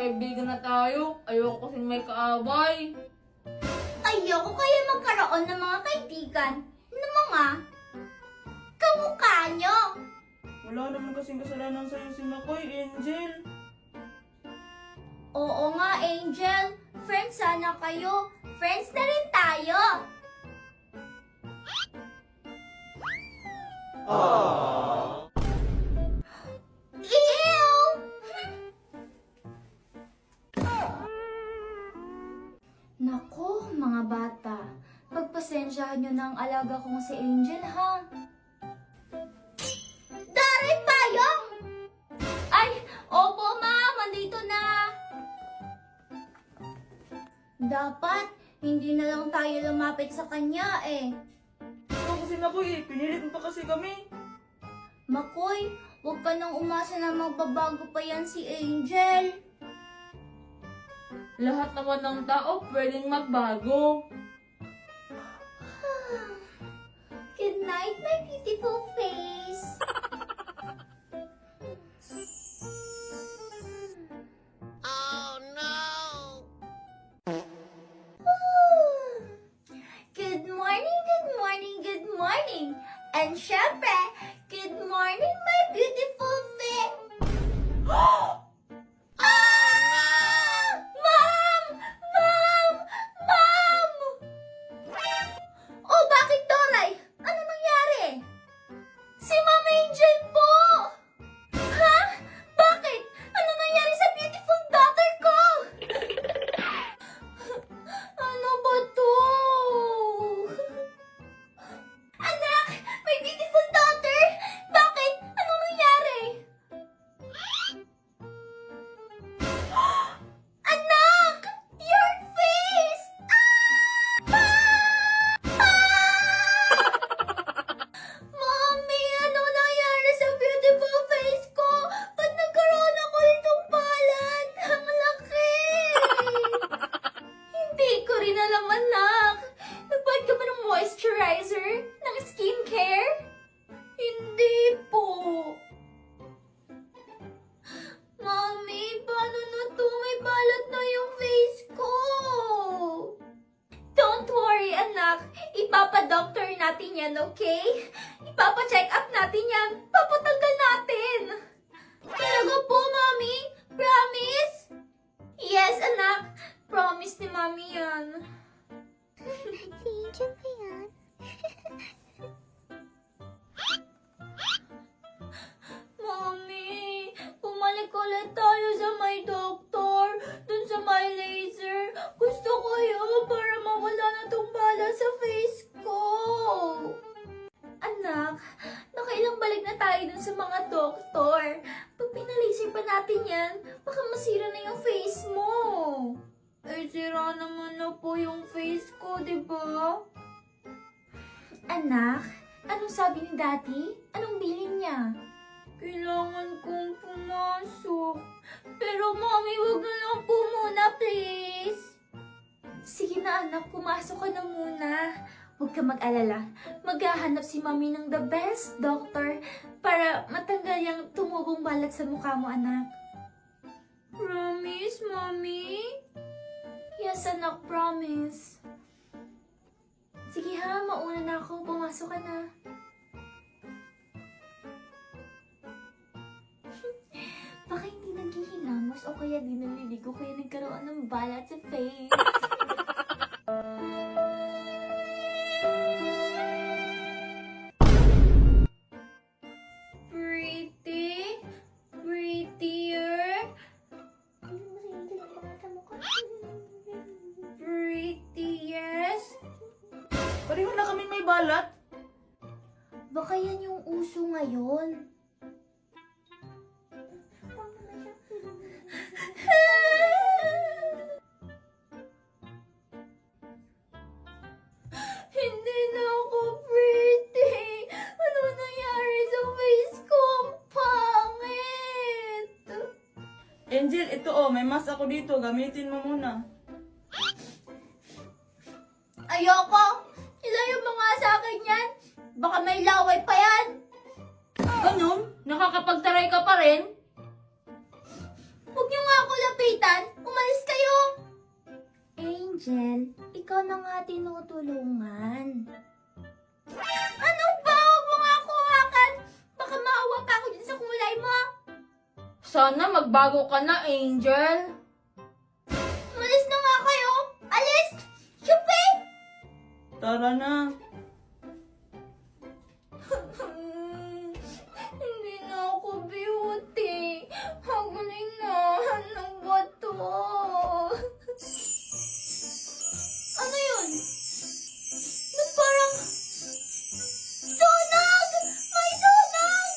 magkaibigan na tayo. Ayoko kasi may kaaway. Ayoko kaya magkaroon ng mga kaibigan ng mga kamukha nyo. Wala naman kasing kasalanan sa'yo si Makoy, Angel. Oo nga, Angel. Friends sana kayo. Friends na rin tayo. Ew! Nako, mga bata. Pagpasensyahan nyo na ang alaga kong si Angel, ha? Daray Payong! Ay, opo, ma'am. Andito na. Dapat, hindi na lang tayo lumapit sa kanya, eh. Ikaw kasi Makoy, pinilit mo pa kasi kami. Makoy, huwag ka nang umasa na magbabago pa yan si Angel. Lahat naman ng tao pwedeng magbago. Good night, my beautiful face. Good morning, good morning, good morning. And syempre, good morning, my beautiful face. Ah! Mom! Mom! Mom! Oh, bakit, Doray? Ano nangyari? Si Ma'am Angel po! Ha? Bakit? Ano nangyari sa beautiful daughter ko? Ano ba to? Anak! My beautiful daughter! Bakit? Ano nangyari? Anak! Your face! Mommy, ano nangyari sa beautiful face ko? Ba't nagkaroon ako itong balat? Ang laki! Hindi ko rin alam, anak. Nagbayad ka ba ng moisturizer? Ng skincare? Hindi po. Mommy, paano na to? May balat na yung face ko. Don't worry, anak. Ipapa-doctor natin yan, okay? Ipapa-check up natin yan. Papatanggal natin. Talaga po, Mommy? Promise? Yes, anak. Promise ni Mommy yan. Si Angel ba yan? Mommy, bumalik ulit tayo sa may doktor. Dun sa may laser. Gusto ko yun para mawala na tong bala sa face ko. Anak, nakailang balik na tayo dun sa mga doktor. Pag pinalaser pa natin yan, baka masira na yung face mo. Eh, sira naman na po yung face ko, di ba? Anak, anong sabi ni Daddy? Anong bilin niya? Kailangan kong pumasok. Pero Mommy, wag na lang po muna, please. Sige na anak, pumasok ka na muna. Huwag ka mag-alala. Maghahanap si Mommy ng the best doctor para matanggal yung tumubong balat sa mukha mo, anak. Promise, Mommy? Yes, anak, promise. Sige ha, mauna na ako. Pumasok ka na. Baka hindi naghihilamos o kaya di naliligo kaya nagkaroon ng balat sa face. Pretty? Prettier? Prettiest? Pareho na kami may balat. Baka yan yung uso ngayon. Hindi na ako pretty. Ano nangyari sa face ko? Ang pangit. Angel, ito may mask ako dito. Gamitin mo muna. Ayoko. Ilayo mo nga sa akin yan. Baka may laway pa yan. Ganun? Nakakapagtaray ka pa rin? Huwag niyo nga ako lapitan. Umalis kayo! Angel, ikaw na nga tinutulungan. Ano ba? Huwag mo nga ako hakan. Baka maawa pa ako dyan sa kulay mo. Sana magbago ka na, Angel. Umalis na nga kayo. Alis! Chupi! Tara na. Hindi na ako beauty. Haguling na ng bato. Ano yun? Ba't parang sunog! May sunog!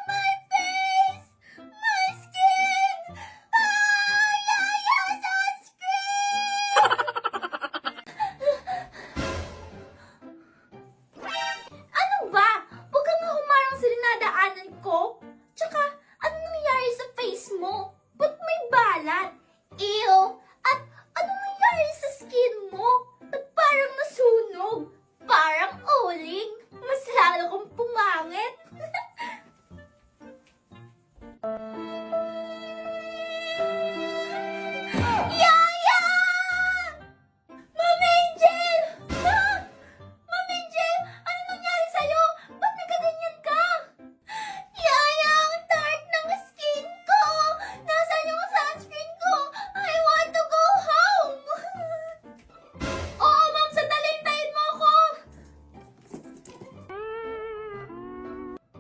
My face! My skin! Yaya sunscreen! Ano ba? Huwag kang nga humarang sa dinadaanan ko. Tsaka, ano nangyayari sa face mo? Ba't may balat? Ew! At ano nangyayari sa skin mo? Ba't parang nasunog? Parang uling? Mas lalo kang pumangit. Yaya! Ma'am Angel! Ma'am Angel! Ano nangyari sa'yo? Ba't nagkaganyan ka? Yaya, ang dark ng skin ko! Nasaan yung sunscreen ko? I want to go home! Oo, ma'am, sandali, hintayin mo ako!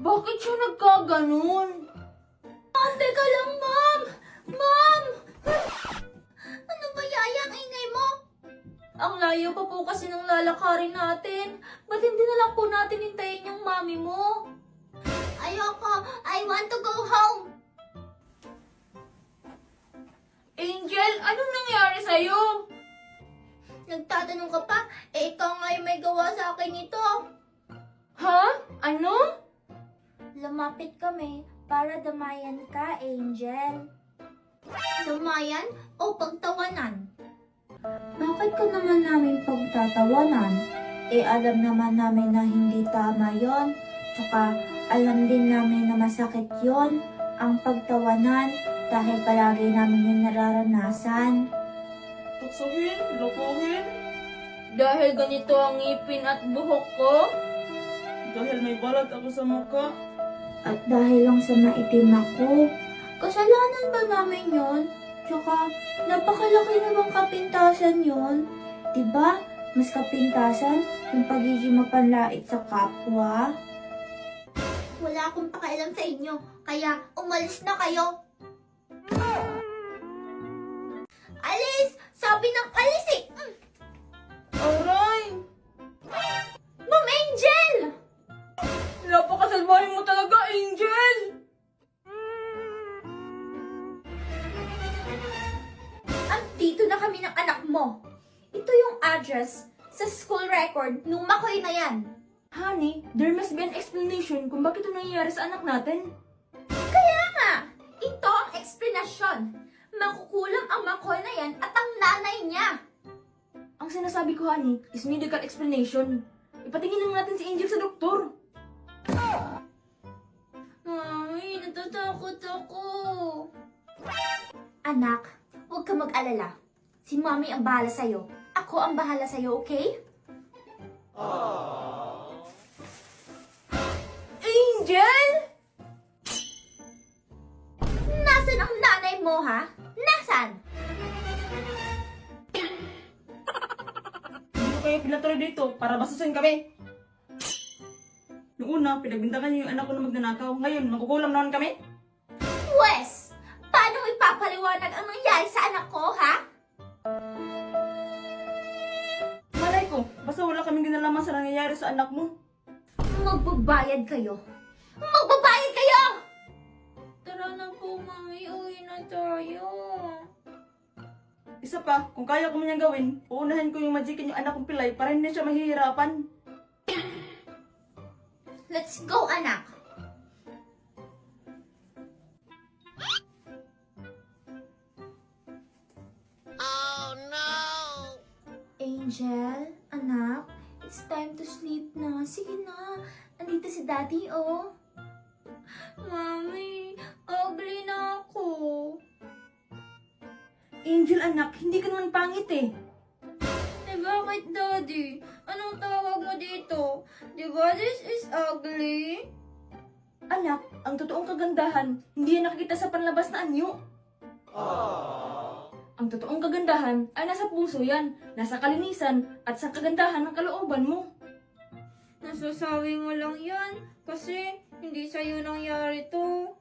Bakit siya nagkaganon? Teka lang, ma'am! Ma'am! Ano ba, Yaya, ang ingay mo? Ang layo pa po kasi ng lalakarin natin. Ba't hindi na lang po natin hintayin yung mami mo? Ayoko! I want to go home! Angel, anong nangyari sa'yo? Nagtatanong ka pa? Eh, ikaw nga yung may gawa sa akin ito. Ha? Ano? Lumapit kami para damayan ka, Angel. Damayan o pagtawanan? Bakit ka naman namin pagtatawanan? Eh, alam naman namin na hindi tama yon. Tsaka, alam din namin na masakit yon, ang pagtawanan, dahil palagi namin yung nararanasan. Tuksohin, lokohin. Dahil ganito ang ngipin at buhok ko? Dahil may balat ako sa mukha. At dahil lang sa maitim ako, kasalanan ba namin yon? Tsaka, napakalaki namang kapintasan yon. Diba? Mas kapintasan yung pagiging mapanlait sa kapwa. Wala akong pakialam sa inyo, kaya umalis na kayo. Alis! Sabi ng alis eh! Aray! Ma'am Angel! Napakasalbahin mo talaga, Angel! Andito na kami ng anak mo. Ito yung address sa school record nung makoy na yan. Honey, there must be an explanation kung bakit ito nangyayari sa anak natin. Kaya nga, ito ang eksplanasyon. Makukulam ang makoy na yan at ang nanay niya. Ang sinasabi ko, honey, is medical explanation. Ipatingin lang natin si Angel sa doktor. Mami, natatakot ako. Anak, huwag ka mag-alala. Si Mami ang bahala sa'yo. Ako ang bahala sa'yo, okay? Angel! Nasaan ang nanay mo, ha? Nasaan? Hindi ko kayo pinatuloy dito para basusin kami. Noong una, pinagbintangan niyo yung anak ko na magnanakaw. Ngayon, makukulam naman kami. Wes, paano mo ipapaliwanag ang nangyari sa anak ko, ha? Malay ko, basta wala kaming ginalaman sa nangyayari sa anak mo. Magbabayad kayo. Magbabayad kayo! Tara na po, Mami. Uwi na tayo. Isa pa, kung kaya ko man niyang gawin, uunahin ko yung magikin yung anak kong pilay para hindi siya mahihirapan. Let's go, anak. Angel, anak, it's time to sleep na. Sige na, nandito si si Daddy, oh. Mami, ugly na ako. Angel anak, hindi ka naman pangit eh. Eh bakit, Daddy? Anong tawag mo dito? Di ba this is ugly? Anak, ang totoong kagandahan, hindi yan nakikita sa panlabas na anyo. Ang totoong kagandahan ay nasa puso yan, nasa kalinisan at sa kagandahan ng kalooban mo. Nasasabi mo lang yan kasi hindi sa'yo nangyari to.